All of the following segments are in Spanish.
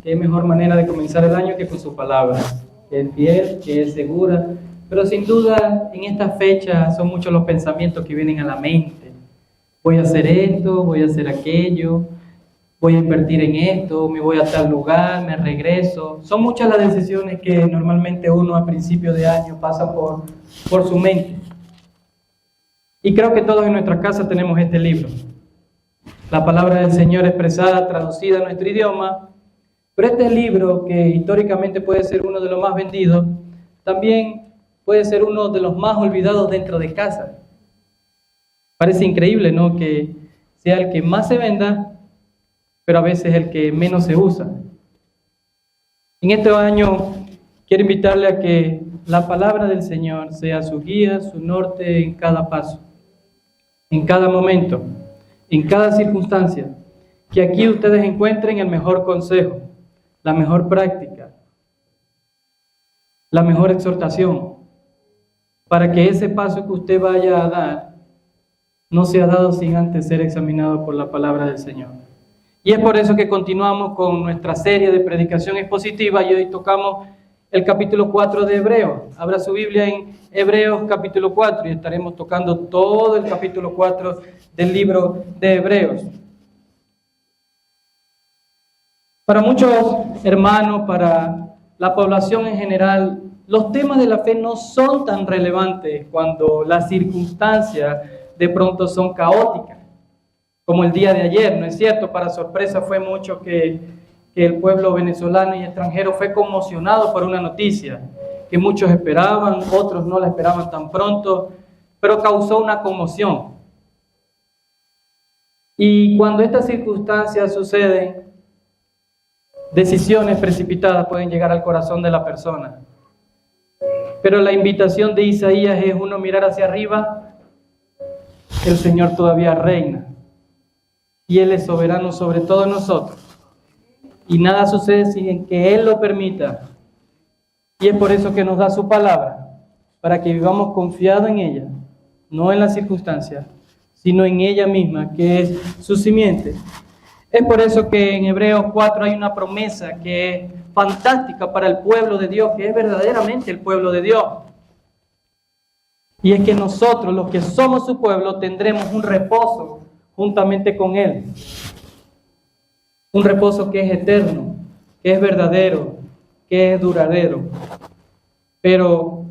qué mejor manera de comenzar el año que con su palabra, que es fiel, que es segura. Pero sin duda, en esta fecha son muchos los pensamientos que vienen a la mente. Voy a hacer esto, voy a hacer aquello, voy a invertir en esto, me voy a tal lugar, me regreso. Son muchas las decisiones que normalmente uno a principio de año pasa por su mente. Y creo que todos en nuestra casa tenemos este libro. La palabra del Señor expresada, traducida a nuestro idioma. Pero este libro, que históricamente puede ser uno de los más vendidos, también puede ser uno de los más olvidados dentro de casa. Parece increíble, ¿no?, que sea el que más se venda, pero a veces el que menos se usa. En este año quiero invitarle a que la palabra del Señor sea su guía, su norte en cada paso, en cada momento, en cada circunstancia. Que aquí ustedes encuentren el mejor consejo, la mejor práctica, la mejor exhortación, para que ese paso que usted vaya a dar no sea dado sin antes ser examinado por la palabra del Señor. Y es por eso que continuamos con nuestra serie de predicación expositiva y hoy tocamos el capítulo 4 de Hebreos. Abra su Biblia en Hebreos capítulo 4 y estaremos tocando todo el capítulo 4 del libro de Hebreos. Para muchos hermanos, para la población en general, los temas de la fe no son tan relevantes cuando las circunstancias de pronto son caóticas, como el día de ayer, ¿no es cierto? Para sorpresa fue mucho que el pueblo venezolano y extranjero fue conmocionado por una noticia que muchos esperaban, otros no la esperaban tan pronto, pero causó una conmoción. Y cuando estas circunstancias suceden, decisiones precipitadas pueden llegar al corazón de la persona. Pero la invitación de Isaías es uno mirar hacia arriba. El Señor todavía reina y Él es soberano sobre todos nosotros y nada sucede sin que Él lo permita, y es por eso que nos da su palabra, para que vivamos confiados en ella, no en las circunstancias, sino en ella misma, que es su simiente. Es por eso que en Hebreos 4 hay una promesa que es fantástica para el pueblo de Dios, que es verdaderamente el pueblo de Dios. Y es que nosotros, los que somos su pueblo, tendremos un reposo juntamente con Él. Un reposo que es eterno, que es verdadero, que es duradero. Pero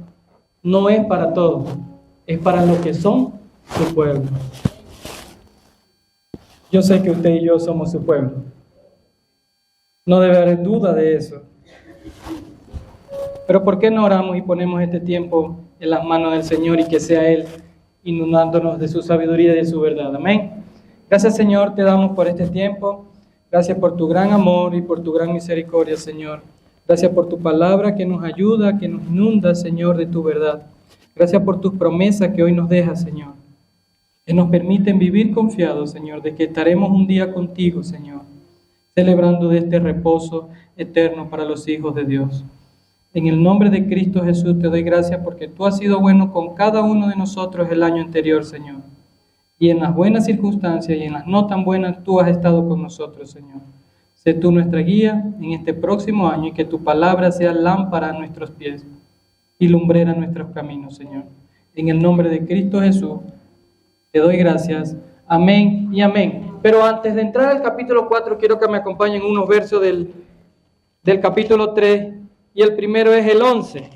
no es para todos, es para los que son su pueblo. Yo sé que usted y yo somos su pueblo. No debe haber duda de eso. Pero ¿por qué no oramos y ponemos este tiempo en las manos del Señor y que sea Él inundándonos de su sabiduría y de su verdad? Amén. Gracias, Señor, te damos por este tiempo. Gracias por tu gran amor y por tu gran misericordia, Señor. Gracias por tu palabra que nos ayuda, que nos inunda, Señor, de tu verdad. Gracias por tus promesas que hoy nos dejas, Señor, que nos permiten vivir confiados, Señor, de que estaremos un día contigo, Señor, celebrando de este reposo eterno para los hijos de Dios. En el nombre de Cristo Jesús te doy gracias porque tú has sido bueno con cada uno de nosotros el año anterior, Señor. Y en las buenas circunstancias y en las no tan buenas, tú has estado con nosotros, Señor. Sé tú nuestra guía en este próximo año y que tu palabra sea lámpara a nuestros pies y lumbrera a nuestros caminos, Señor. En el nombre de Cristo Jesús te doy gracias. Amén y amén. Pero antes de entrar al capítulo 4, quiero que me acompañen unos versos del capítulo 3. Y el primero es el 11.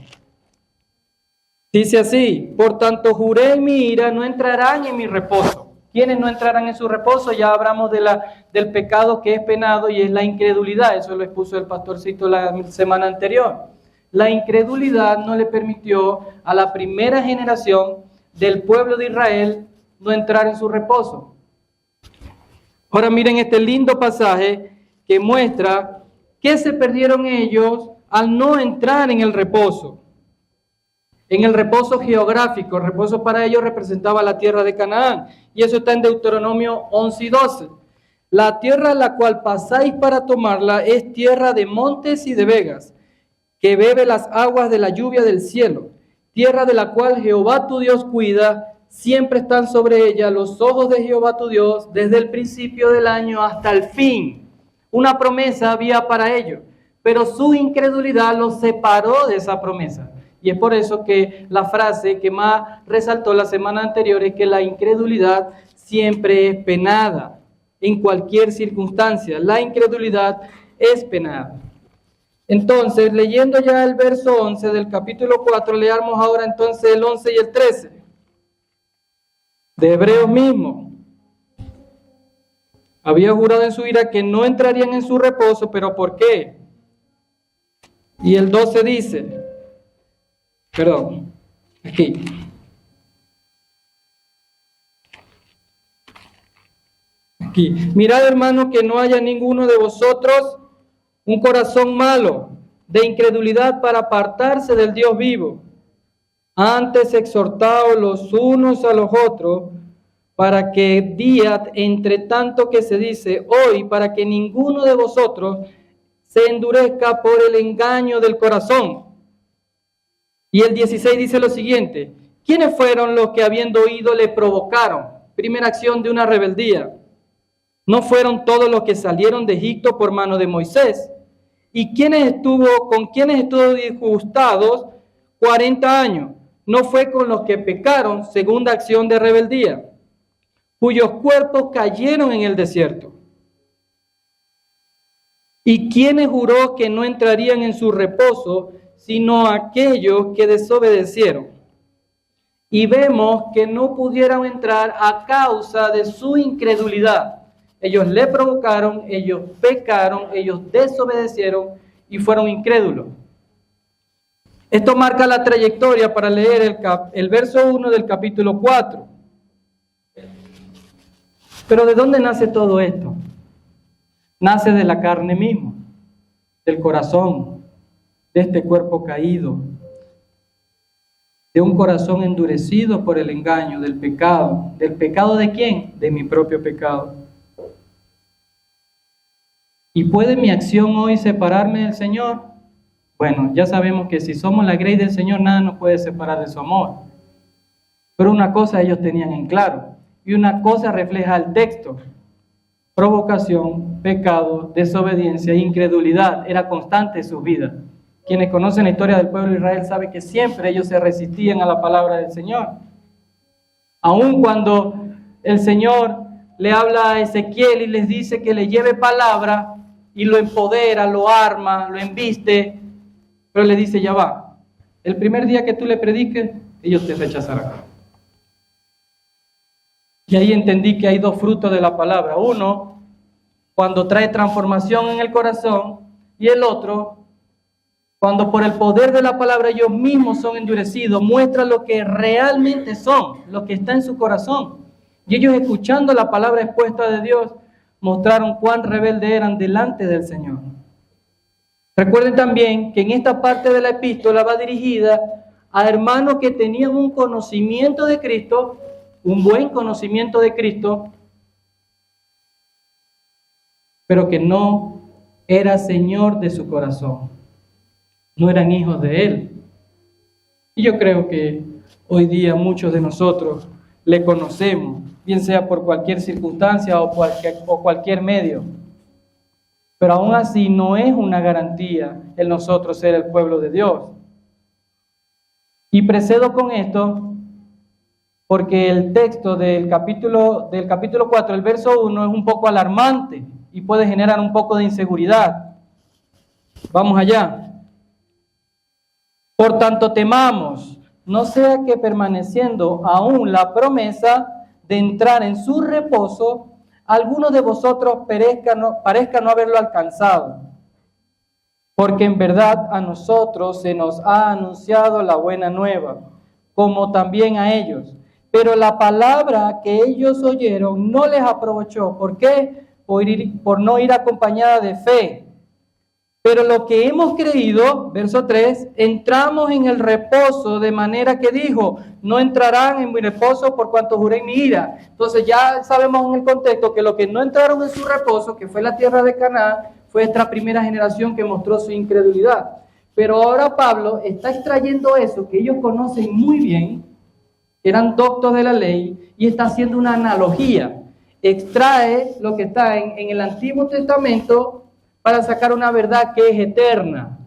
Dice así: por tanto juré en mi ira, no entrarán en mi reposo. ¿Quiénes no entrarán en su reposo? Ya hablamos del pecado que es penado y es la incredulidad. Eso lo expuso el pastorcito la semana anterior. La incredulidad no le permitió a la primera generación del pueblo de Israel no entrar en su reposo. Ahora miren este lindo pasaje que muestra que se perdieron ellos al no entrar en el reposo. En el reposo geográfico, el reposo para ellos representaba la tierra de Canaán. Y eso está en Deuteronomio 11 y 12. La tierra a la cual pasáis para tomarla es tierra de montes y de vegas, que bebe las aguas de la lluvia del cielo. Tierra de la cual Jehová tu Dios cuida, siempre están sobre ella los ojos de Jehová tu Dios, desde el principio del año hasta el fin. Una promesa había para ellos, pero su incredulidad los separó de esa promesa. Y es por eso que la frase que más resaltó la semana anterior es que la incredulidad siempre es penada, en cualquier circunstancia. La incredulidad es penada. Entonces, leyendo ya el verso 11 del capítulo 4, leamos ahora entonces el 11 y el 13. De Hebreos mismo. Había jurado en su ira que no entrarían en su reposo, pero ¿por qué? Y el 12 dice, aquí, mirad hermano que no haya ninguno de vosotros un corazón malo de incredulidad para apartarse del Dios vivo. Antes exhortaos los unos a los otros para que día entre tanto que se dice hoy, para que ninguno de vosotros se endurezca por el engaño del corazón. Y el 16 dice lo siguiente, ¿quiénes fueron los que habiendo oído le provocaron? Primera acción de una rebeldía. ¿No fueron todos los que salieron de Egipto por mano de Moisés? ¿Y con quiénes estuvo disgustados 40 años? ¿No fue con los que pecaron, segunda acción de rebeldía, cuyos cuerpos cayeron en el desierto? ¿Y quiénes juró que no entrarían en su reposo, sino aquellos que desobedecieron? Y vemos que no pudieron entrar a causa de su incredulidad. Ellos le provocaron, ellos pecaron, ellos desobedecieron y fueron incrédulos. Esto marca la trayectoria para leer el verso 1 del capítulo 4. Pero ¿de dónde nace todo esto? Nace de la carne misma, del corazón, de este cuerpo caído, de un corazón endurecido por el engaño, del pecado. ¿Del pecado de quién? De mi propio pecado. ¿Y puede mi acción hoy separarme del Señor? Bueno, ya sabemos que si somos la grey del Señor, nada nos puede separar de su amor. Pero una cosa ellos tenían en claro, y una cosa refleja el texto. Provocación, pecado, desobediencia, incredulidad, era constante en sus vidas. Quienes conocen la historia del pueblo de Israel saben que siempre ellos se resistían a la palabra del Señor. Aun cuando el Señor le habla a Ezequiel y les dice que le lleve palabra, y lo empodera, lo arma, lo embiste, pero le dice, ya va, el primer día que tú le prediques, ellos te rechazarán. Y ahí entendí que hay dos frutos de la palabra. Uno, cuando trae transformación en el corazón, y el otro, cuando por el poder de la palabra ellos mismos son endurecidos, muestra lo que realmente son, lo que está en su corazón. Y ellos, escuchando la palabra expuesta de Dios, mostraron cuán rebeldes eran delante del Señor. Recuerden también que en esta parte de la epístola va dirigida a hermanos que tenían un conocimiento de Cristo, un buen conocimiento de Cristo, pero que no era Señor de su corazón. No eran hijos de Él. Y yo creo que hoy día muchos de nosotros le conocemos, bien sea por cualquier circunstancia o cualquier medio. Pero aún así no es una garantía el nosotros ser el pueblo de Dios. Y precedo con esto porque el texto del capítulo 4, el verso 1, es un poco alarmante y puede generar un poco de inseguridad. Vamos allá. Por tanto temamos, no sea que permaneciendo aún la promesa de entrar en su reposo, alguno de vosotros parezca no haberlo alcanzado. Porque en verdad a nosotros se nos ha anunciado la buena nueva, como también a ellos. Pero la palabra que ellos oyeron no les aprovechó. ¿Por qué? Por no ir acompañada de fe. Pero lo que hemos creído, verso 3, entramos en el reposo, de manera que dijo, no entrarán en mi reposo por cuanto juré en mi ira. Entonces ya sabemos en el contexto que los que no entraron en su reposo, que fue la tierra de Canaán, fue esta primera generación que mostró su incredulidad. Pero ahora Pablo está extrayendo eso que ellos conocen muy bien, eran doctos de la ley, y está haciendo una analogía. Extrae lo que está en el Antiguo Testamento para sacar una verdad que es eterna.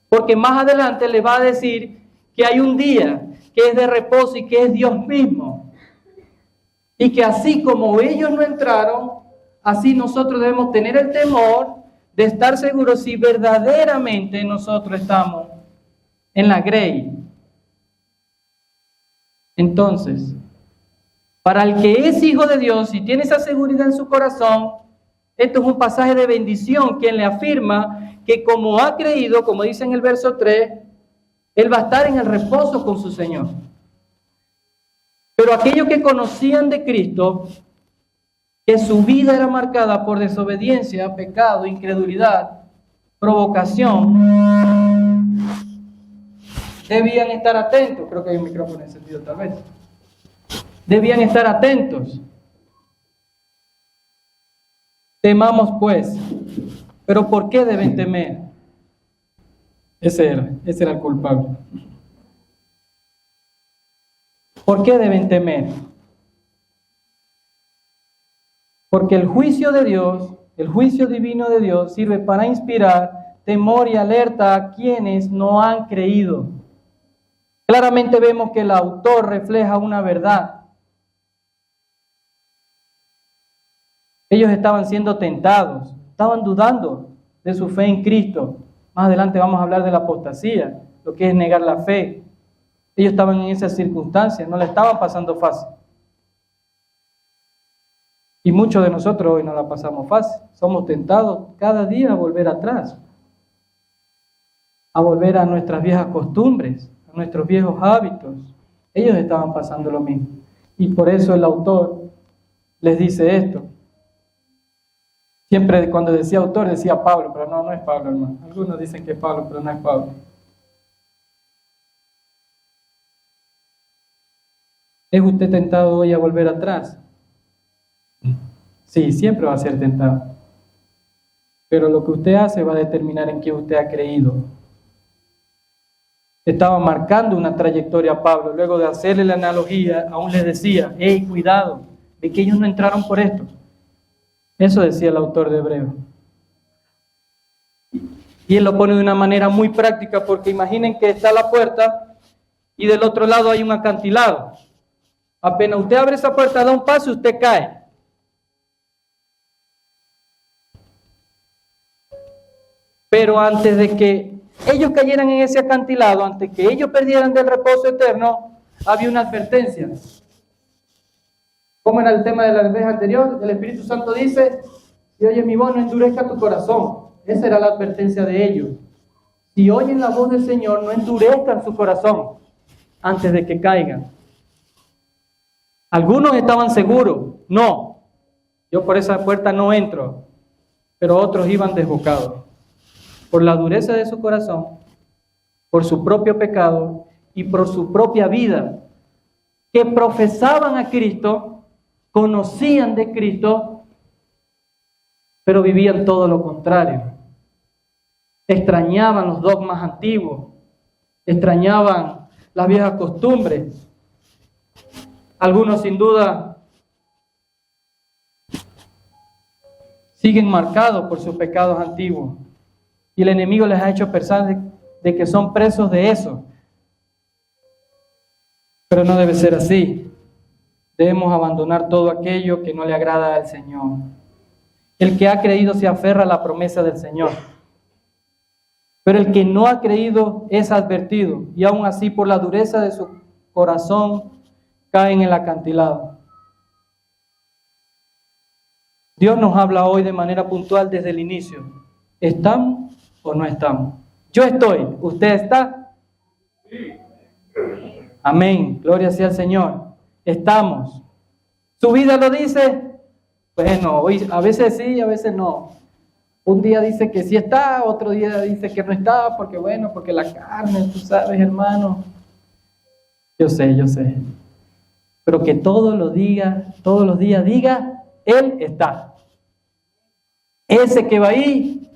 Porque más adelante le va a decir que hay un día que es de reposo y que es Dios mismo. Y que así como ellos no entraron, así nosotros debemos tener el temor de estar seguros si verdaderamente nosotros estamos en la grey. Entonces, para el que es hijo de Dios y tiene esa seguridad en su corazón, esto es un pasaje de bendición, quien le afirma que como ha creído, como dice en el verso 3, él va a estar en el reposo con su Señor. Pero aquellos que conocían de Cristo, que su vida era marcada por desobediencia, pecado, incredulidad, provocación, debían estar atentos. Creo que hay un micrófono encendido tal vez. Debían estar atentos. Temamos pues. Pero ¿por qué deben temer? Ese era el culpable. ¿Por qué deben temer? Porque el juicio de Dios, el juicio divino de Dios, sirve para inspirar temor y alerta a quienes no han creído. Claramente vemos que el autor refleja una verdad. Ellos estaban siendo tentados, estaban dudando de su fe en Cristo. Más adelante vamos a hablar de la apostasía, lo que es negar la fe. Ellos estaban en esas circunstancias, no la estaban pasando fácil. Y muchos de nosotros hoy no la pasamos fácil. Somos tentados cada día a volver atrás, a volver a nuestras viejas costumbres, a nuestros viejos hábitos. Ellos estaban pasando lo mismo. Y por eso el autor les dice esto. Siempre cuando decía autor decía Pablo, pero no es Pablo, hermano. Algunos dicen que es Pablo, pero no es Pablo. ¿Es usted tentado hoy a volver atrás? Sí, siempre va a ser tentado. Pero lo que usted hace va a determinar en qué usted ha creído. Estaba marcando una trayectoria a Pablo. Luego de hacerle la analogía, aún les decía, hey, cuidado, de que ellos no entraron por esto. Eso decía el autor de Hebreos. Y él lo pone de una manera muy práctica, porque imaginen que está la puerta y del otro lado hay un acantilado. Apenas usted abre esa puerta, da un paso y usted cae. Pero antes de que ellos cayeran en ese acantilado, antes que ellos perdieran del reposo eterno, había una advertencia. ¿Cómo era el tema de la vez anterior? El Espíritu Santo dice, si oyes mi voz, no endurezca tu corazón. Esa era la advertencia de ellos. Si oyen la voz del Señor, no endurezcan su corazón antes de que caigan. Algunos estaban seguros, no, yo por esa puerta no entro, pero otros iban desbocados por la dureza de su corazón, por su propio pecado y por su propia vida, que profesaban a Cristo, conocían de Cristo, pero vivían todo lo contrario. Extrañaban los dogmas antiguos, extrañaban las viejas costumbres. Algunos sin duda siguen marcados por sus pecados antiguos y el enemigo les ha hecho pensar de que son presos de eso. Pero no debe ser así. Debemos abandonar todo aquello que no le agrada al Señor. El que ha creído se aferra a la promesa del Señor. Pero el que no ha creído es advertido y aún así por la dureza de su corazón cae en el acantilado. Dios nos habla hoy de manera puntual desde el inicio. ¿Estamos o no estamos? Yo estoy. ¿Usted está? Amén. Gloria sea al Señor. Estamos. ¿Su vida lo dice? Bueno, hoy a veces sí, a veces no. Un día dice que sí está, otro día dice que no está, porque la carne, tú sabes, hermano. Yo sé. Pero que todos los días diga, Él está. Ese que va ahí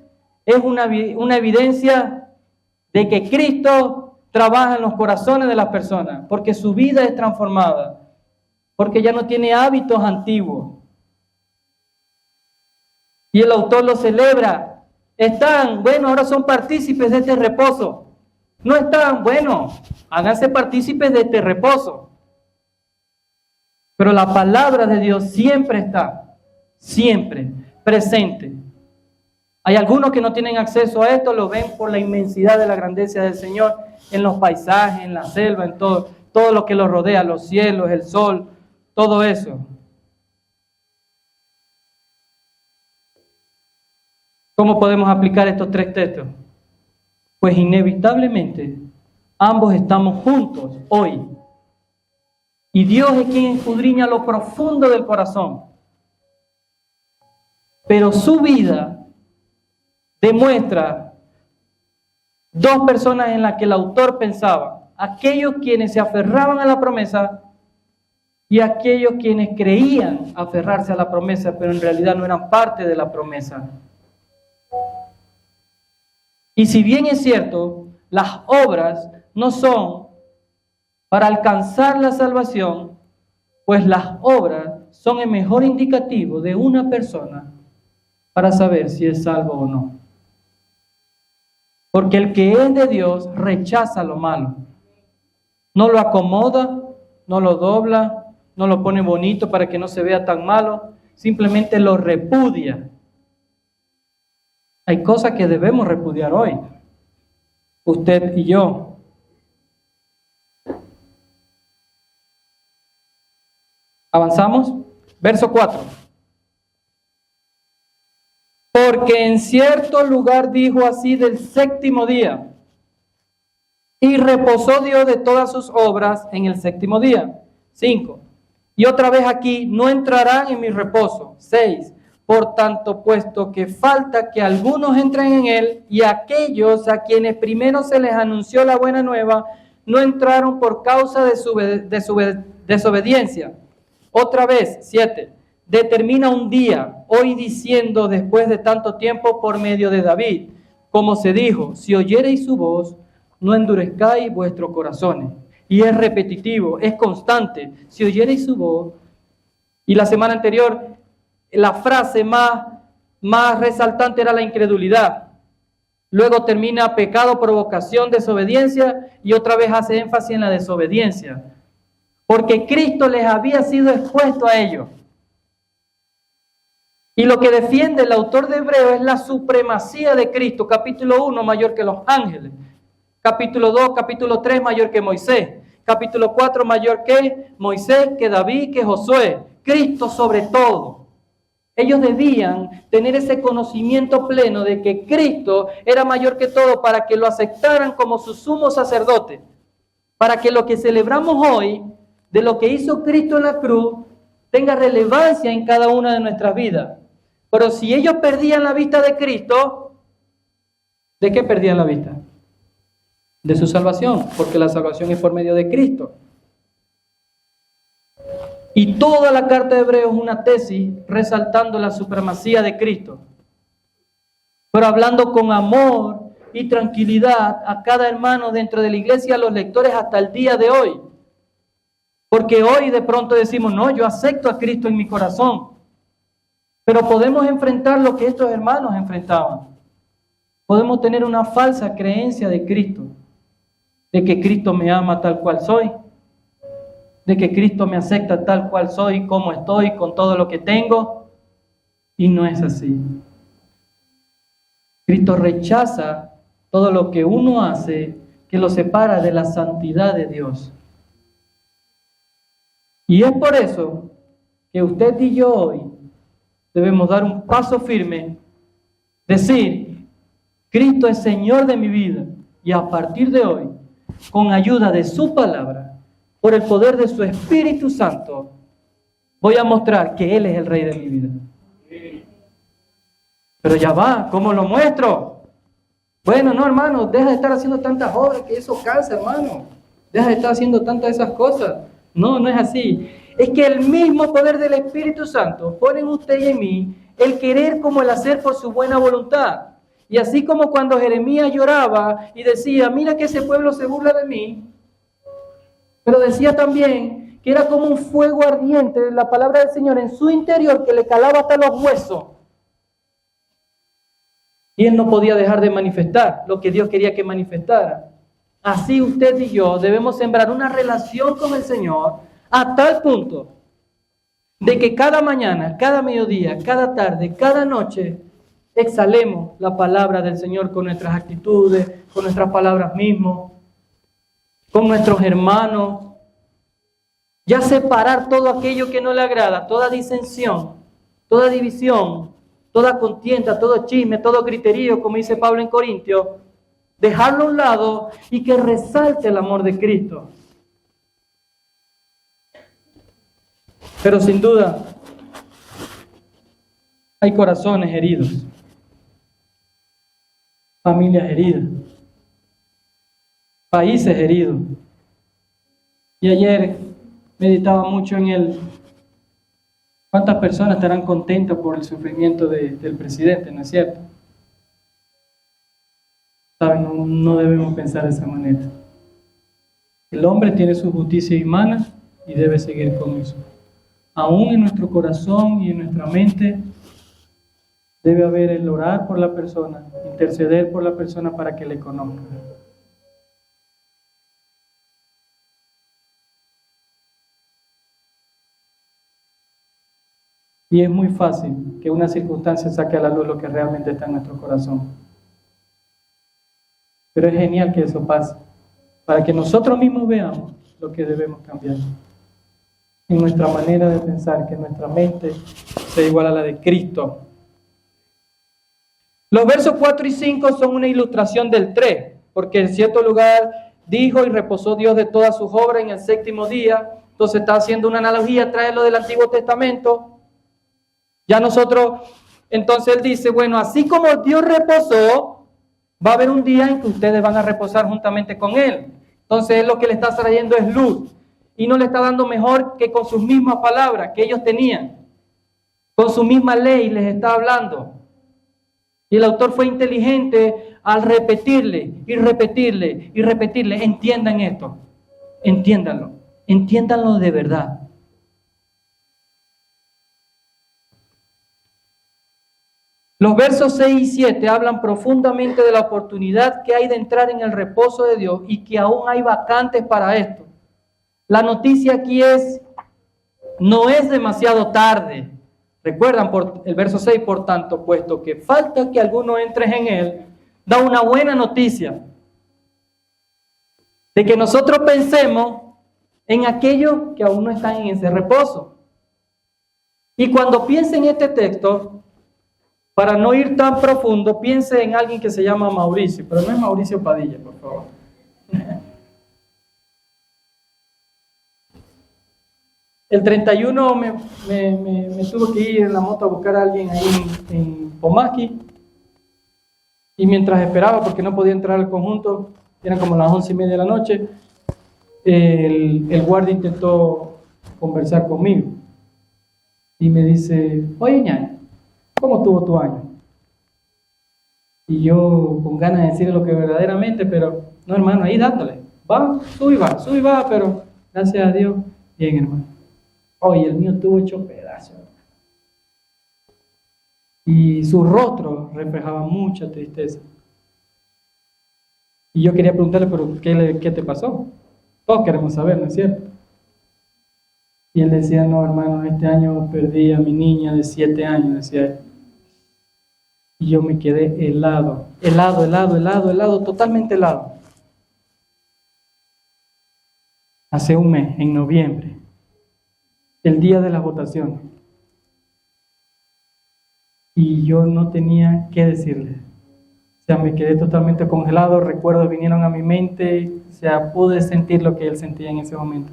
es una evidencia de que Cristo trabaja en los corazones de las personas, porque su vida es transformada, porque ya no tiene hábitos antiguos. Y el autor lo celebra. Están, bueno, ahora son partícipes de este reposo. No están, bueno, háganse partícipes de este reposo. Pero la palabra de Dios siempre está, siempre presente. Hay algunos que no tienen acceso a esto, lo ven por la inmensidad de la grandeza del Señor, en los paisajes, en la selva, en todo lo que los rodea, los cielos, el sol, todo eso. ¿Cómo podemos aplicar estos tres textos? Pues inevitablemente ambos estamos juntos hoy. Y Dios es quien escudriña lo profundo del corazón. Pero su vida demuestra dos personas en las que el autor pensaba: aquellos quienes se aferraban a la promesa y aquellos quienes creían aferrarse a la promesa, pero en realidad no eran parte de la promesa. Y si bien es cierto, las obras no son para alcanzar la salvación, pues las obras son el mejor indicativo de una persona para saber si es salvo o no. Porque el que es de Dios rechaza lo malo. No lo acomoda, no lo dobla, no lo pone bonito para que no se vea tan malo, simplemente lo repudia. Hay cosas que debemos repudiar hoy, usted y yo. ¿Avanzamos? Verso 4. Porque en cierto lugar dijo así del séptimo día, y reposó Dios de todas sus obras en el séptimo día. 5. Y otra vez aquí, no entrarán en mi reposo. 6. Por tanto, puesto que falta que algunos entren en él, y aquellos a quienes primero se les anunció la buena nueva, no entraron por causa de su desobediencia. Otra vez, 7. Determina un día, hoy diciendo después de tanto tiempo por medio de David, como se dijo: si oyereis su voz, no endurezcáis vuestros corazones. Y es repetitivo, es constante: si oyereis su voz. Y la semana anterior, la frase más resaltante era la incredulidad. Luego termina pecado, provocación, desobediencia, y otra vez hace énfasis en la desobediencia. Porque Cristo les había sido expuesto a ello. Y lo que defiende el autor de Hebreos es la supremacía de Cristo. Capítulo 1, mayor que los ángeles. Capítulo 2, capítulo 3, mayor que Moisés. Capítulo 4, mayor que Moisés, que David, que Josué. Cristo sobre todo. Ellos debían tener ese conocimiento pleno de que Cristo era mayor que todo para que lo aceptaran como su sumo sacerdote. Para que lo que celebramos hoy, de lo que hizo Cristo en la cruz, tenga relevancia en cada una de nuestras vidas. Pero si ellos perdían la vista de Cristo, ¿de qué perdían la vista? De su salvación, porque la salvación es por medio de Cristo. Y toda la carta de Hebreos es una tesis resaltando la supremacía de Cristo, pero hablando con amor y tranquilidad a cada hermano dentro de la iglesia, a los lectores hasta el día de hoy. Porque hoy de pronto decimos: no, yo acepto a Cristo en mi corazón. Pero podemos enfrentar lo que estos hermanos enfrentaban. Podemos tener una falsa creencia de Cristo, de que Cristo me ama tal cual soy, de que Cristo me acepta tal cual soy, como estoy, con todo lo que tengo. Y no es así. Cristo rechaza todo lo que uno hace que lo separa de la santidad de Dios. Y es por eso que usted y yo hoy debemos dar un paso firme, decir: Cristo es Señor de mi vida, y a partir de hoy, con ayuda de su palabra, por el poder de su Espíritu Santo, voy a mostrar que Él es el Rey de mi vida. Pero ya va, ¿cómo lo muestro? Bueno, no, hermano, deja de estar haciendo tantas obras, que eso cansa, hermano. Deja de estar haciendo tantas de esas cosas. No, no es así. Es que el mismo poder del Espíritu Santo pone en usted y en mí el querer como el hacer por su buena voluntad. Y así como cuando Jeremías lloraba y decía: mira que ese pueblo se burla de mí, pero decía también que era como un fuego ardiente, la palabra del Señor en su interior, que le calaba hasta los huesos. Y Él no podía dejar de manifestar lo que Dios quería que manifestara. Así usted y yo debemos sembrar una relación con el Señor a tal punto de que cada mañana, cada mediodía, cada tarde, cada noche, exhalemos la palabra del Señor con nuestras actitudes, con nuestras palabras mismas, con nuestros hermanos. Ya separar todo aquello que no le agrada, toda disensión, toda división, toda contienda, todo chisme, todo griterío, como dice Pablo en Corintios, dejarlo a un lado y que resalte el amor de Cristo. Pero sin duda, hay corazones heridos, familias heridas, países heridos. Y ayer meditaba mucho en cuántas personas estarán contentas por el sufrimiento del presidente, ¿no es cierto? ¿Saben? No debemos pensar de esa manera. El hombre tiene su justicia humana y debe seguir con eso. Aún en nuestro corazón y en nuestra mente debe haber el orar por la persona, interceder por la persona para que le conozca. Y es muy fácil que una circunstancia saque a la luz lo que realmente está en nuestro corazón. Pero es genial que eso pase, para que nosotros mismos veamos lo que debemos cambiar. En nuestra manera de pensar, que nuestra mente sea igual a la de Cristo. Los versos 4 y 5 son una ilustración del 3, porque en cierto lugar dijo y reposó Dios de todas sus obras en el séptimo día. Entonces está haciendo una analogía, trae lo del Antiguo Testamento. Ya nosotros, entonces él dice, bueno, así como Dios reposó, va a haber un día en que ustedes van a reposar juntamente con Él. Entonces Él lo que le está trayendo es luz. Y no le está dando mejor que con sus mismas palabras que ellos tenían. Con su misma ley les está hablando. Y el autor fue inteligente al repetirle y repetirle y repetirle. Entiendan esto. Entiéndanlo. Entiéndanlo de verdad. Los versos 6 y 7 hablan profundamente de la oportunidad que hay de entrar en el reposo de Dios y que aún hay vacantes para esto. La noticia aquí no es demasiado tarde. Recuerdan por el verso 6, por tanto, puesto que falta que alguno entre en él, da una buena noticia de que nosotros pensemos en aquellos que aún no están en ese reposo. Y cuando piense en este texto, para no ir tan profundo, piense en alguien que se llama Mauricio, pero no es Mauricio Padilla, por favor. El 31 me tuve que ir en la moto a buscar a alguien ahí en Pomasqui, y mientras esperaba, porque no podía entrar al conjunto, eran como las 11:30 de la noche, el guardia intentó conversar conmigo, y me dice, oye, ñaño, ¿cómo estuvo tu año? Y yo con ganas de decirle lo que verdaderamente, pero no, hermano, ahí dándole. Sube y va, pero gracias a Dios, bien, hermano. Oye, el mío estuvo hecho pedazo. Y su rostro reflejaba mucha tristeza. Y yo quería preguntarle, pero ¿qué te pasó? Todos queremos saber, ¿no es cierto? Y él decía, no, hermano, este año perdí a mi niña de 7 años, decía él. Y yo me quedé helado, totalmente helado. Hace un mes, en noviembre, el día de la votación. Y yo no tenía qué decirle. O sea, me quedé totalmente congelado, recuerdos vinieron a mi mente, o sea, pude sentir lo que él sentía en ese momento.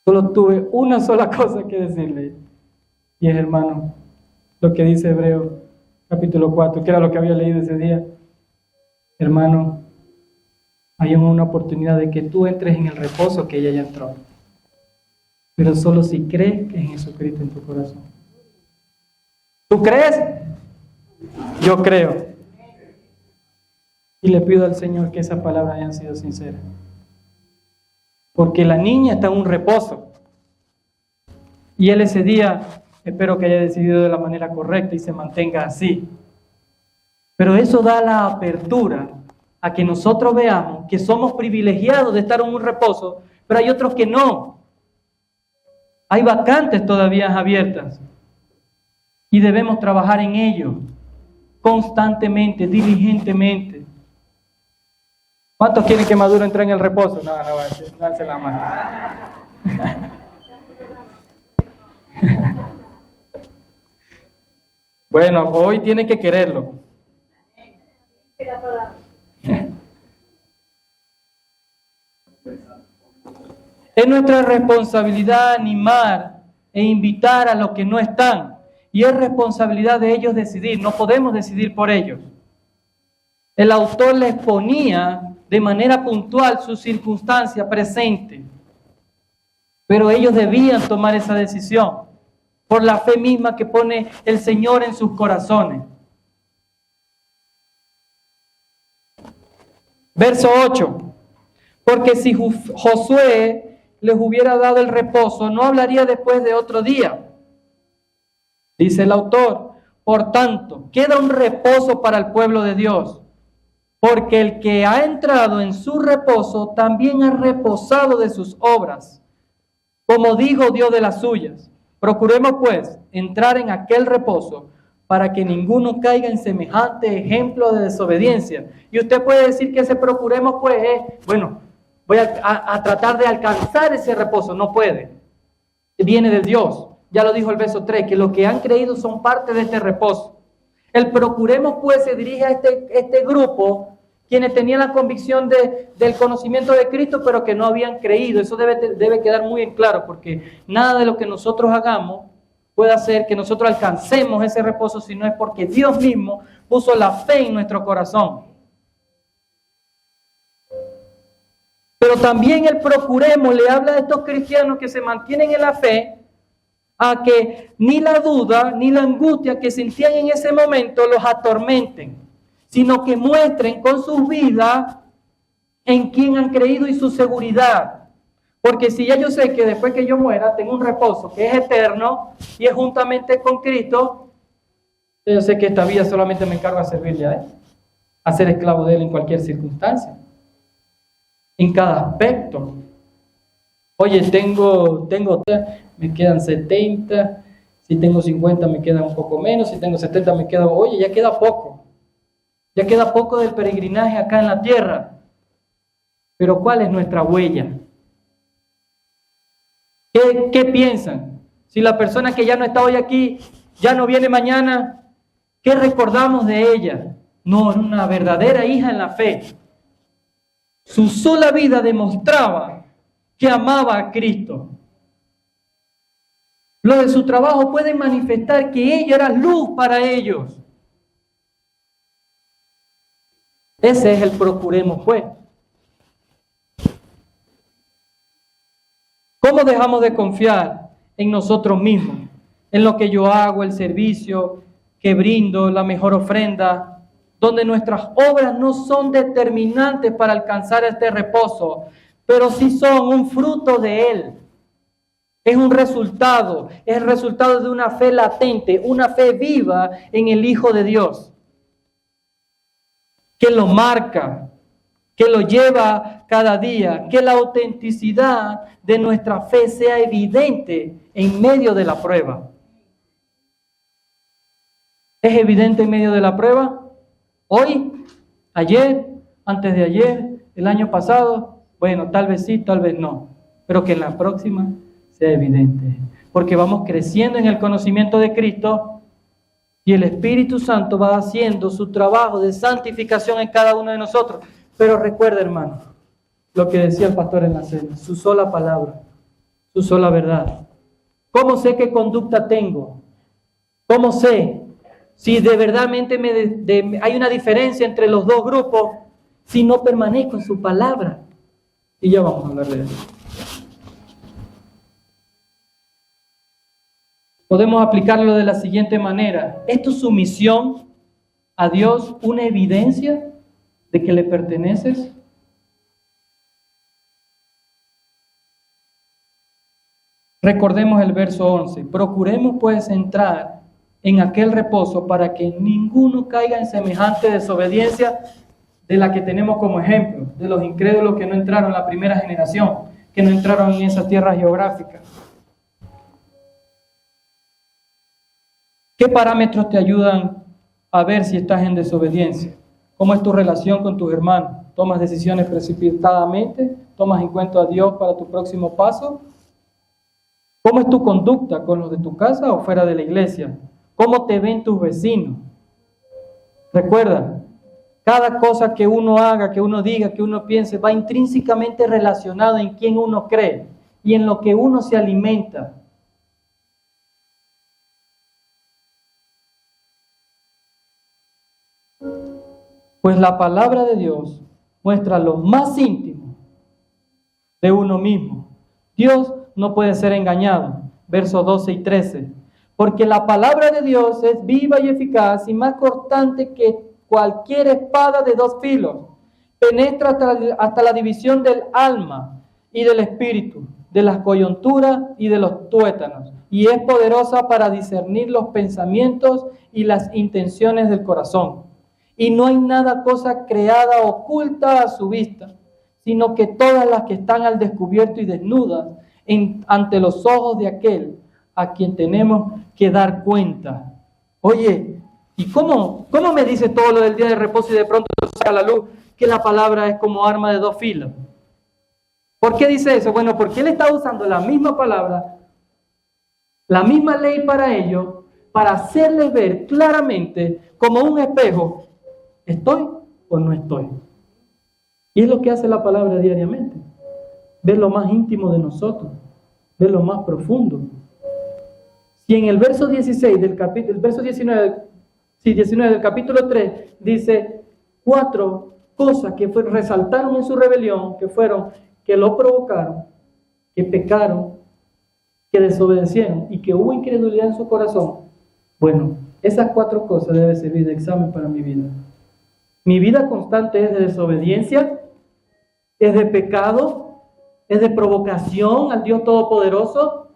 Solo tuve una sola cosa que decirle. Y es, hermano, lo que dice Hebreos capítulo 4, que era lo que había leído ese día. Hermano, hay una oportunidad de que tú entres en el reposo que ella ya entró. Pero solo si crees que es Jesucristo en tu corazón. ¿Tú crees? Yo creo. Y le pido al Señor que esas palabras hayan sido sinceras. Porque la niña está en un reposo. Y él ese día, Espero que haya decidido de la manera correcta y se mantenga así. Pero eso da la apertura a que nosotros veamos que somos privilegiados de estar en un reposo, pero hay otros que no. Hay vacantes todavía abiertas y debemos trabajar en ello constantemente, diligentemente. ¿Cuántos quieren que Maduro entre en el reposo? No, dánsela la mano. Bueno, hoy tiene que quererlo. Es nuestra responsabilidad animar e invitar a los que no están. Y es responsabilidad de ellos decidir. No podemos decidir por ellos. El autor les ponía de manera puntual su circunstancia presente. Pero ellos debían tomar esa decisión por la fe misma que pone el Señor en sus corazones. Verso 8. Porque si Josué les hubiera dado el reposo, no hablaría después de otro día. Dice el autor, por tanto, queda un reposo para el pueblo de Dios, porque el que ha entrado en su reposo también ha reposado de sus obras, como dijo Dios de las suyas. Procuremos pues entrar en aquel reposo para que ninguno caiga en semejante ejemplo de desobediencia. Y usted puede decir que ese procuremos pues es, bueno, voy a tratar de alcanzar ese reposo. No puede. Viene de Dios. Ya lo dijo el verso 3, que los que han creído son parte de este reposo. El procuremos pues se dirige a este grupo, quienes tenían la convicción del conocimiento de Cristo, pero que no habían creído. Eso debe quedar muy en claro, porque nada de lo que nosotros hagamos puede hacer que nosotros alcancemos ese reposo, si no es porque Dios mismo puso la fe en nuestro corazón. Pero también el procuremos le habla de estos cristianos que se mantienen en la fe, a que ni la duda ni la angustia que sentían en ese momento los atormenten, sino que muestren con sus vidas en quién han creído y su seguridad. Porque si ya yo sé que después que yo muera tengo un reposo que es eterno y es juntamente con Cristo, yo sé que esta vida solamente me encargo de servirle a Él, a ser esclavo de Él en cualquier circunstancia, en cada aspecto. Oye, me quedan 70, si tengo 50 me queda un poco menos, si tengo 70 me queda, oye, ya queda poco. Ya queda poco del peregrinaje acá en la tierra. Pero ¿cuál es nuestra huella? ¿Qué piensan? Si la persona que ya no está hoy aquí, ya no viene mañana, ¿qué recordamos de ella? No, era una verdadera hija en la fe. Su sola vida demostraba que amaba a Cristo. Lo de su trabajo puede manifestar que ella era luz para ellos. Ese es el procuremos pues. ¿Cómo dejamos de confiar en nosotros mismos? En lo que yo hago, el servicio que brindo, la mejor ofrenda, donde nuestras obras no son determinantes para alcanzar este reposo, pero sí son un fruto de Él. Es un resultado, es el resultado de una fe latente, una fe viva en el Hijo de Dios, que lo marca, que lo lleva cada día, que la autenticidad de nuestra fe sea evidente en medio de la prueba. ¿Es evidente en medio de la prueba? Hoy, ayer, antes de ayer, el año pasado, bueno, tal vez sí, tal vez no, pero que en la próxima sea evidente, porque vamos creciendo en el conocimiento de Cristo y el Espíritu Santo va haciendo su trabajo de santificación en cada uno de nosotros. Pero recuerda, hermano, lo que decía el pastor en la cena, su sola palabra, su sola verdad. ¿Cómo sé qué conducta tengo? ¿Cómo sé si de verdad hay una diferencia entre los dos grupos si no permanezco en su palabra? Y ya vamos a hablar de eso. Podemos aplicarlo de la siguiente manera. ¿Es tu sumisión a Dios una evidencia de que le perteneces? Recordemos el verso 11. Procuremos pues entrar en aquel reposo para que ninguno caiga en semejante desobediencia de la que tenemos como ejemplo, de los incrédulos que no entraron en la primera generación, que no entraron en esa tierra geográfica. ¿Qué parámetros te ayudan a ver si estás en desobediencia? ¿Cómo es tu relación con tus hermanos? ¿Tomas decisiones precipitadamente? ¿Tomas en cuenta a Dios para tu próximo paso? ¿Cómo es tu conducta con los de tu casa o fuera de la iglesia? ¿Cómo te ven tus vecinos? Recuerda, cada cosa que uno haga, que uno diga, que uno piense, va intrínsecamente relacionado en quién uno cree y en lo que uno se alimenta. Pues la palabra de Dios muestra lo más íntimo de uno mismo. Dios no puede ser engañado. Versos 12 y 13. Porque la palabra de Dios es viva y eficaz y más cortante que cualquier espada de dos filos. Penetra hasta la división del alma y del espíritu, de las coyunturas y de los tuétanos. Y es poderosa para discernir los pensamientos y las intenciones del corazón. Y no hay nada cosa creada oculta a su vista, sino que todas las que están al descubierto y desnudas ante los ojos de aquel a quien tenemos que dar cuenta. Oye, ¿y cómo me dice todo lo del día de reposo y de pronto saca a la luz que la palabra es como arma de dos filos? ¿Por qué dice eso? Bueno, porque él está usando la misma palabra, la misma ley para ellos, para hacerles ver claramente como un espejo, ¿estoy o no estoy? Y es lo que hace la palabra diariamente. Ver lo más íntimo de nosotros, ver lo más profundo. Si en el verso 16 del capítulo, el verso 19 del capítulo 3 dice 4 cosas que resaltaron en su rebelión, que fueron que lo provocaron, que pecaron, que desobedecieron y que hubo incredulidad en su corazón. Bueno, esas 4 cosas deben servir de examen para mi vida. Mi vida constante es de desobediencia, es de pecado, es de provocación al Dios Todopoderoso.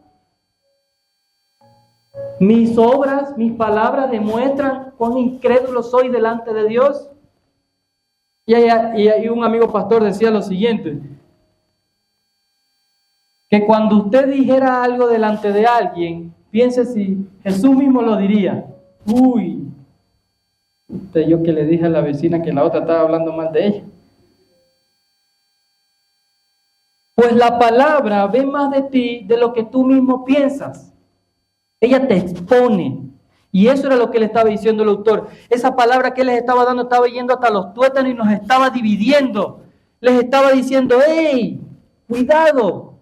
Mis obras, mis palabras demuestran cuán incrédulo soy delante de Dios. Y un amigo pastor decía lo siguiente, que cuando usted dijera algo delante de alguien, piense si Jesús mismo lo diría. Uy, yo que le dije a la vecina que la otra estaba hablando mal de ella. Pues la palabra ve más de ti de lo que tú mismo piensas. Ella te expone. Y eso era lo que le estaba diciendo el autor. Esa palabra que él les estaba dando estaba yendo hasta los tuétanos y nos estaba dividiendo. Les estaba diciendo, ¡hey! Cuidado.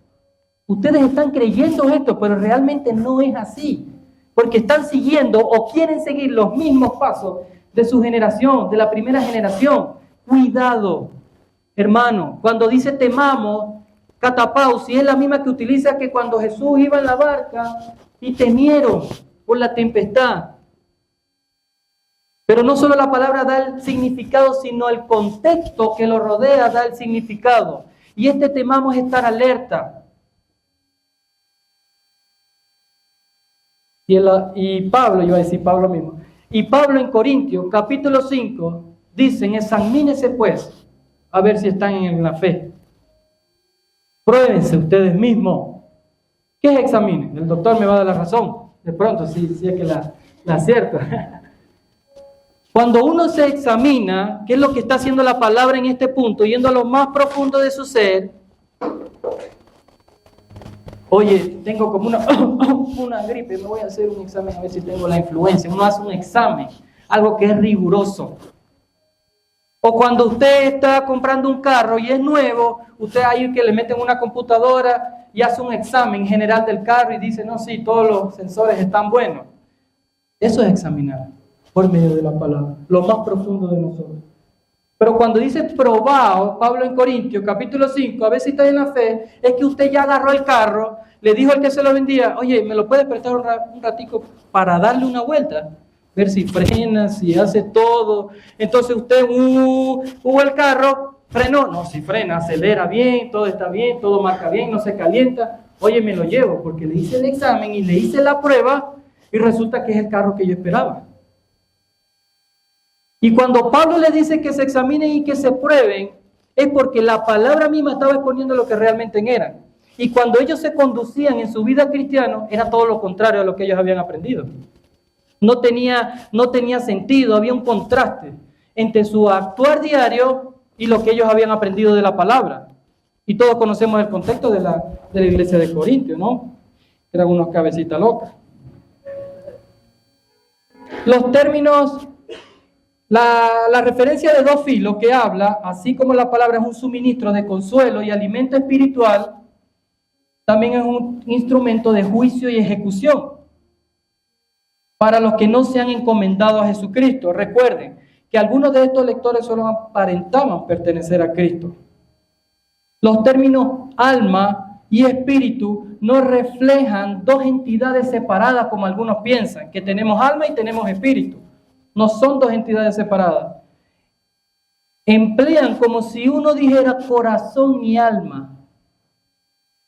Ustedes están creyendo esto, pero realmente no es así. Porque están siguiendo o quieren seguir los mismos pasos de su generación, de la primera generación. Cuidado. Hermano, cuando dice temamos, catapausi es la misma que utiliza que cuando Jesús iba en la barca y temieron por la tempestad. Pero no solo la palabra da el significado, sino el contexto que lo rodea da el significado. Y este temamos es estar alerta. Y Pablo, yo iba a decir Pablo mismo, y Pablo en Corintios, capítulo 5, dicen, examínense pues, a ver si están en la fe. Pruébense ustedes mismos. ¿Qué es examinen? El doctor me va a dar la razón. De pronto, si es que la acierto. Cuando uno se examina, ¿qué es lo que está haciendo la palabra en este punto? Yendo a lo más profundo de su ser. Oye, tengo como una gripe, me voy a hacer un examen a ver si tengo la influenza. Uno hace un examen, algo que es riguroso. O cuando usted está comprando un carro y es nuevo, usted ahí que le meten una computadora y hace un examen general del carro y dice, no, sí, todos los sensores están buenos. Eso es examinar por medio de la palabra, lo más profundo de nosotros. Pero cuando dice probado, Pablo en Corintios, capítulo 5, a ver si está en la fe, es que usted ya agarró el carro, le dijo al que se lo vendía, oye, ¿me lo puede prestar un ratico para darle una vuelta? Ver si frena, si hace todo. Entonces usted, el carro, frenó. No, si frena, acelera bien, todo está bien, todo marca bien, no se calienta. Oye, me lo llevo porque le hice el examen y le hice la prueba y resulta que es el carro que yo esperaba. Y cuando Pablo les dice que se examinen y que se prueben, es porque la palabra misma estaba exponiendo lo que realmente eran. Y cuando ellos se conducían en su vida cristiana, era todo lo contrario a lo que ellos habían aprendido. No tenía sentido, había un contraste entre su actuar diario y lo que ellos habían aprendido de la palabra. Y todos conocemos el contexto de la iglesia de Corintios, ¿no? Eran unos cabecitas locas. Los términos, la referencia de dos filos que habla, así como la palabra es un suministro de consuelo y alimento espiritual, también es un instrumento de juicio y ejecución para los que no se han encomendado a Jesucristo. Recuerden que algunos de estos lectores solo aparentaban pertenecer a Cristo. Los términos alma y espíritu no reflejan dos entidades separadas como algunos piensan, que tenemos alma y tenemos espíritu. No son dos entidades separadas. Emplean como si uno dijera corazón y alma,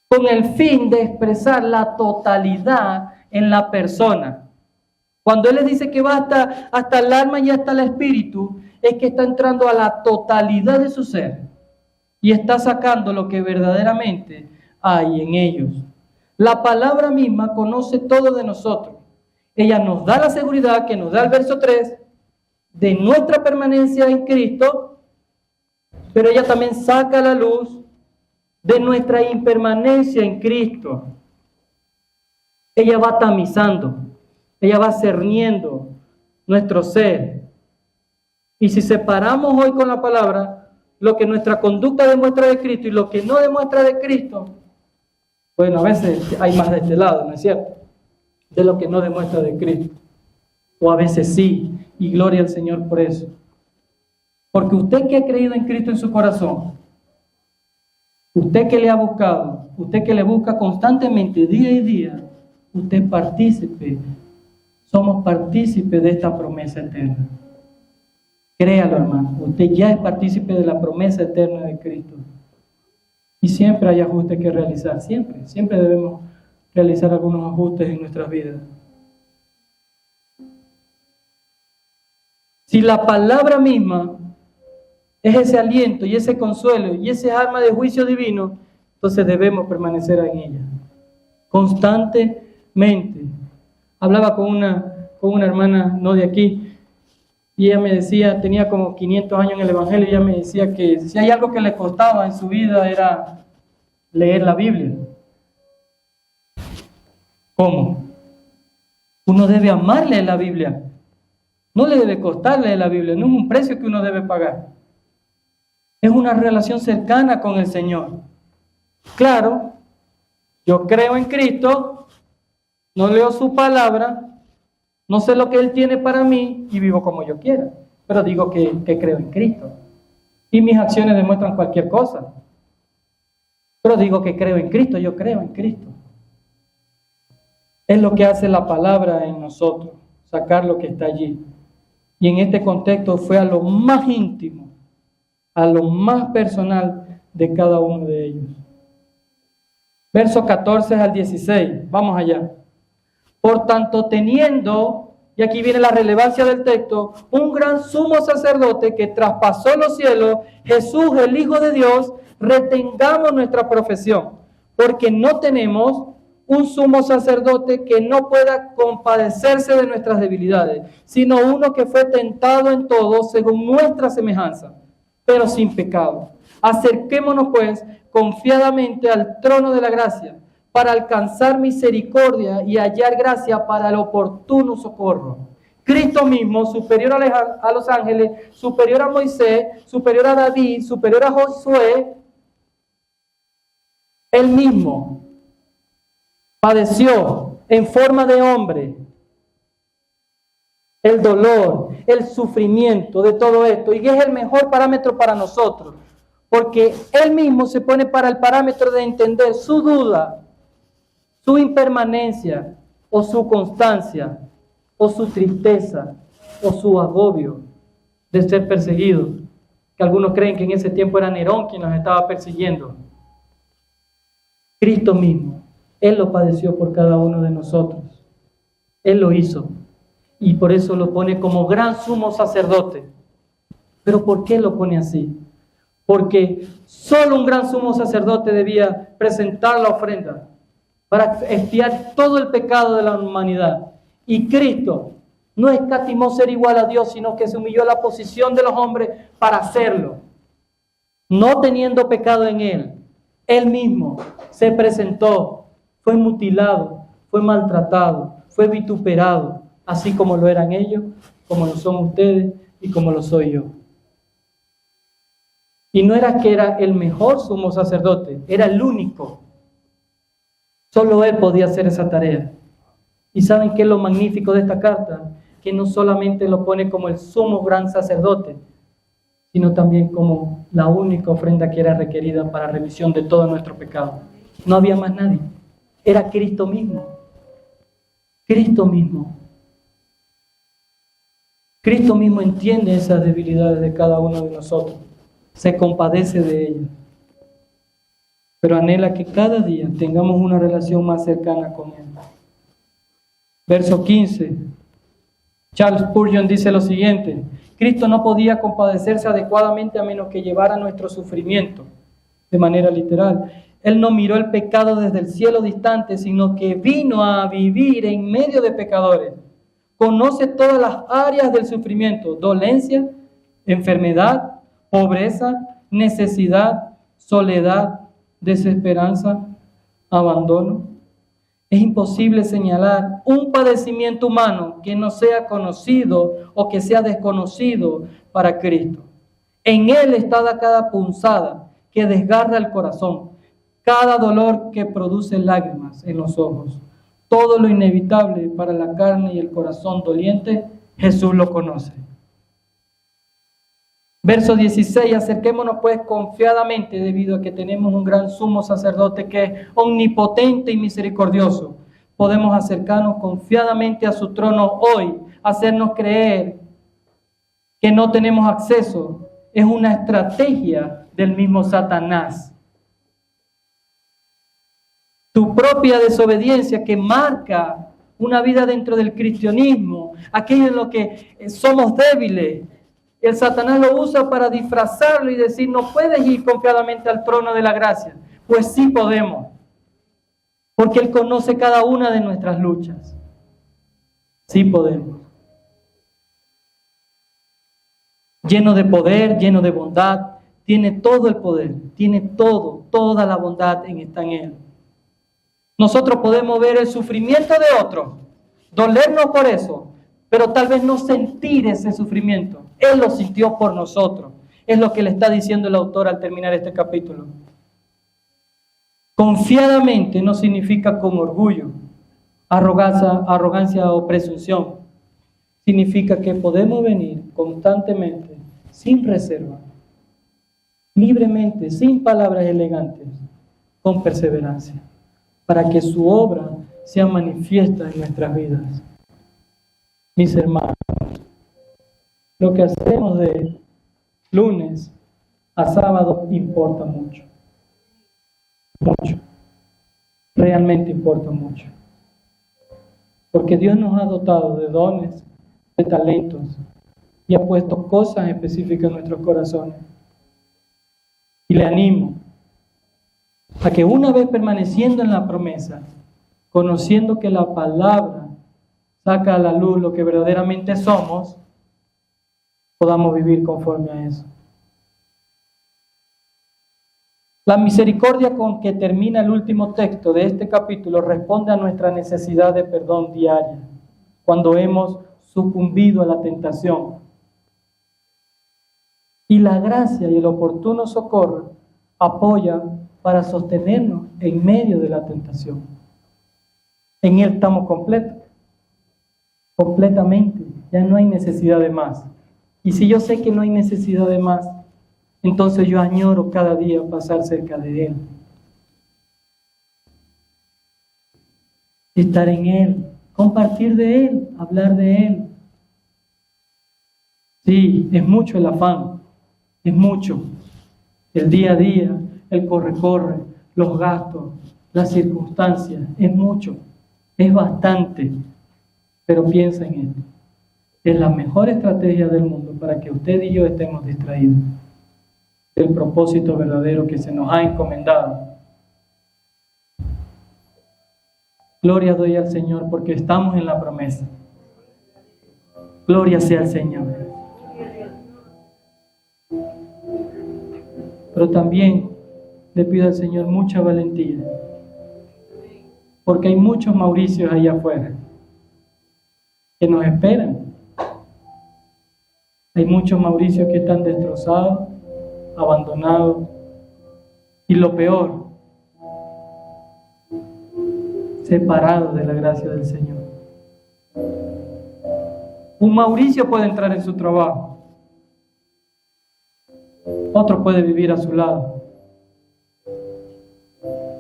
con el fin de expresar la totalidad en la persona. Cuando Él les dice que va hasta el alma y hasta el espíritu, es que está entrando a la totalidad de su ser y está sacando lo que verdaderamente hay en ellos. La palabra misma conoce todo de nosotros. Ella nos da la seguridad que nos da el verso 3 de nuestra permanencia en Cristo, pero ella también saca a la luz de nuestra impermanencia en Cristo. Ella va tamizando, ella va cerniendo nuestro ser. Y si separamos hoy con la palabra lo que nuestra conducta demuestra de Cristo y lo que no demuestra de Cristo, bueno, a veces hay más de este lado, ¿no es cierto? De lo que no demuestra de Cristo. O a veces sí, y gloria al Señor por eso. Porque usted que ha creído en Cristo en su corazón, usted que le ha buscado, usted que le busca constantemente, día y día, usted partícipe, somos partícipes de esta promesa eterna. Créalo, hermano, usted ya es partícipe de la promesa eterna de Cristo. Y siempre hay ajustes que realizar, siempre debemos realizar algunos ajustes en nuestras vidas. Si la palabra misma es ese aliento y ese consuelo y ese arma de juicio divino, entonces debemos permanecer en ella constantemente. Hablaba con una hermana no de aquí y ella me decía, tenía como 500 años en el Evangelio, y ella me decía que si hay algo que le costaba en su vida era leer la Biblia. ¿Cómo? Uno debe amarle la Biblia. No le debe costarle la Biblia, no es un precio que uno debe pagar. Es una relación cercana con el Señor. Claro, yo creo en Cristo, no leo su palabra, no sé lo que Él tiene para mí y vivo como yo quiera, pero digo que creo en Cristo. Y mis acciones demuestran cualquier cosa. Pero digo que creo en Cristo, yo creo en Cristo. Es lo que hace la palabra en nosotros, sacar lo que está allí. Y en este contexto fue a lo más íntimo, a lo más personal de cada uno de ellos. Versos 14 al 16, vamos allá. Por tanto, teniendo, y aquí viene la relevancia del texto, un gran sumo sacerdote que traspasó los cielos, Jesús, el Hijo de Dios, retengamos nuestra profesión, porque no tenemos un sumo sacerdote que no pueda compadecerse de nuestras debilidades, sino uno que fue tentado en todo según nuestra semejanza, pero sin pecado. Acerquémonos pues confiadamente al trono de la gracia, para alcanzar misericordia y hallar gracia para el oportuno socorro. Cristo mismo, superior a los ángeles, superior a Moisés, superior a David, superior a Josué, Él mismo padeció en forma de hombre el dolor, el sufrimiento de todo esto, y es el mejor parámetro para nosotros, porque Él mismo se pone para el parámetro de entender su duda, su impermanencia, o su constancia, o su tristeza, o su agobio de ser perseguido, que algunos creen que en ese tiempo era Nerón quien nos estaba persiguiendo. Cristo mismo Él lo padeció por cada uno de nosotros. Él lo hizo. Y por eso lo pone como gran sumo sacerdote. ¿Pero por qué lo pone así? Porque solo un gran sumo sacerdote debía presentar la ofrenda para expiar todo el pecado de la humanidad. Y Cristo no escatimó ser igual a Dios, sino que se humilló a la posición de los hombres para hacerlo. No teniendo pecado en Él, Él mismo se presentó, fue mutilado, fue maltratado, fue vituperado, así como lo eran ellos, como lo son ustedes y como lo soy yo. Y no era que era el mejor sumo sacerdote, era el único. Solo Él podía hacer esa tarea. ¿Y saben qué es lo magnífico de esta carta? Que no solamente lo pone como el sumo gran sacerdote, sino también como la única ofrenda que era requerida para remisión de todo nuestro pecado. No había más nadie. Era Cristo mismo. Cristo mismo. Cristo mismo entiende esas debilidades de cada uno de nosotros. Se compadece de ellas. Pero anhela que cada día tengamos una relación más cercana con Él. Verso 15. Charles Spurgeon dice lo siguiente: Cristo no podía compadecerse adecuadamente a menos que llevara nuestro sufrimiento. De manera literal, Él no miró el pecado desde el cielo distante, sino que vino a vivir en medio de pecadores. Conoce todas las áreas del sufrimiento: dolencia, enfermedad, pobreza, necesidad, soledad, desesperanza, abandono. Es imposible señalar un padecimiento humano que no sea conocido o que sea desconocido para Cristo. En Él está cada punzada que desgarra el corazón, cada dolor que produce lágrimas en los ojos. Todo lo inevitable para la carne y el corazón doliente, Jesús lo conoce. Verso 16, acerquémonos pues confiadamente, debido a que tenemos un gran sumo sacerdote que es omnipotente y misericordioso. Podemos acercarnos confiadamente a su trono hoy, hacernos creer que no tenemos acceso. Es una estrategia del mismo Satanás. Tu propia desobediencia que marca una vida dentro del cristianismo, aquello en lo que somos débiles. El Satanás lo usa para disfrazarlo y decir, no puedes ir confiadamente al trono de la gracia. Pues sí podemos, porque Él conoce cada una de nuestras luchas. Sí podemos. Lleno de poder, lleno de bondad, tiene todo el poder, tiene toda la bondad está en Él. Nosotros podemos ver el sufrimiento de otro, dolernos por eso, pero tal vez no sentir ese sufrimiento. Él lo sintió por nosotros. Es lo que le está diciendo el autor al terminar este capítulo. Confiadamente no significa con orgullo, arrogancia o presunción. Significa que podemos venir constantemente, sin reserva, libremente, sin palabras elegantes, con perseverancia, para que su obra sea manifiesta en nuestras vidas. Mis hermanos, lo que hacemos de lunes a sábado importa mucho. Mucho. Realmente importa mucho. Porque Dios nos ha dotado de dones, de talentos, y ha puesto cosas específicas en nuestros corazones. Y le animo a que una vez permaneciendo en la promesa, conociendo que la palabra saca a la luz lo que verdaderamente somos, podamos vivir conforme a eso. La misericordia con que termina el último texto de este capítulo responde a nuestra necesidad de perdón diaria, cuando hemos sucumbido a la tentación. Y la gracia y el oportuno socorro apoyan para sostenernos en medio de la tentación. En Él estamos completamente, ya no hay necesidad de más. Y si yo sé que no hay necesidad de más, entonces yo añoro cada día pasar cerca de Él. Estar en Él, compartir de Él, hablar de Él. Sí, es mucho el afán, es mucho. El día a día, el corre-corre, los gastos, las circunstancias, es mucho, es bastante, pero piensa en esto. Es la mejor estrategia del mundo para que usted y yo estemos distraídos del propósito verdadero que se nos ha encomendado. Gloria doy al Señor porque estamos en la promesa. Gloria sea al Señor. Pero también le pido al Señor mucha valentía, porque hay muchos Mauricios allá afuera que nos esperan. Hay muchos Mauricios que están destrozados, abandonados, y lo peor, separados de la gracia del Señor. Un Mauricio puede entrar en su trabajo, otro puede vivir a su lado.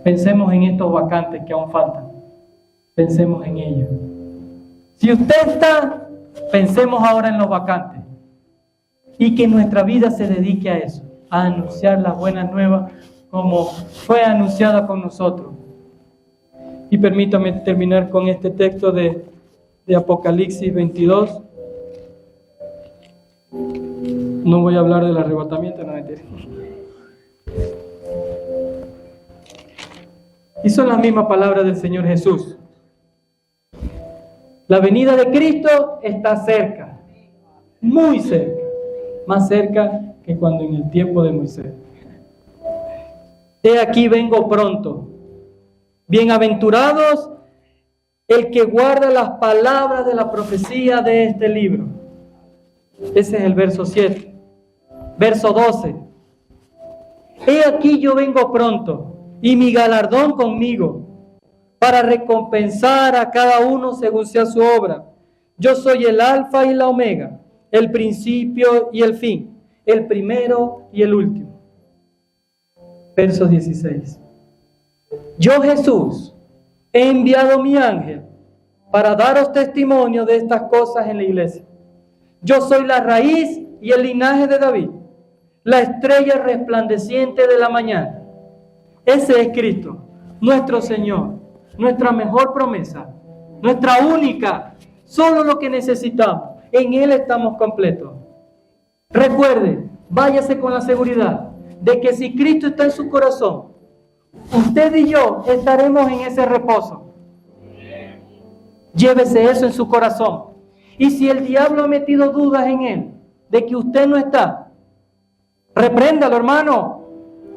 Pensemos en estos vacantes que aún faltan. Pensemos en ellos. Si usted está, pensemos ahora en los vacantes. Y que nuestra vida se dedique a eso, a anunciar las buenas nuevas como fue anunciada con nosotros. Y permítame terminar con este texto de Apocalipsis 22. No voy a hablar del arrebatamiento, no mentira. Y son las mismas palabras del Señor Jesús. La venida de Cristo está cerca, muy cerca, más cerca que cuando en el tiempo de Moisés. He aquí vengo pronto. Bienaventurados el que guarda las palabras de la profecía de este libro. Ese es el verso 7. Verso 12. He aquí yo vengo pronto, y mi galardón conmigo, para recompensar a cada uno según sea su obra. Yo soy el Alfa y la Omega, el principio y el fin, el primero y el último. Verso 16. Yo, Jesús, he enviado mi ángel para daros testimonio de estas cosas en la iglesia. Yo soy la raíz y el linaje de David, la estrella resplandeciente de la mañana. Ese es Cristo, nuestro Señor, nuestra mejor promesa, nuestra única, solo lo que necesitamos. En Él estamos completos. Recuerde, váyase con la seguridad de que si Cristo está en su corazón, usted y yo estaremos en ese reposo. Llévese eso en su corazón. Y si el diablo ha metido dudas en él de que usted no está, repréndalo, hermano.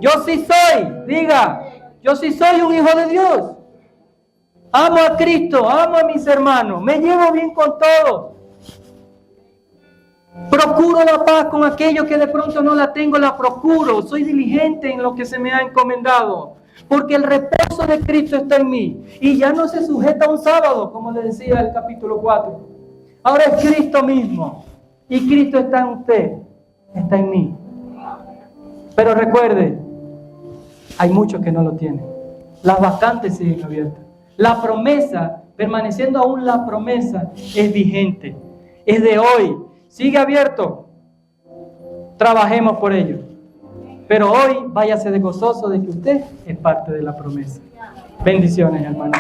Yo sí soy, diga, yo sí soy un hijo de Dios. Amo a Cristo, amo a mis hermanos, me llevo bien con todos. Procuro la paz con aquellos que de pronto no la tengo, la procuro. Soy diligente en lo que se me ha encomendado, porque el reposo de Cristo está en mí. Y ya no se sujeta a un sábado, como le decía el capítulo 4. Ahora es Cristo mismo. Y Cristo está en usted, está en mí. Pero recuerde, hay muchos que no lo tienen. Las vacantes siguen abiertas. La promesa, permaneciendo aún la promesa, es vigente. Es de hoy. Sigue abierto. Trabajemos por ello. Pero hoy váyase de gozoso de que usted es parte de la promesa. Bendiciones, hermanos.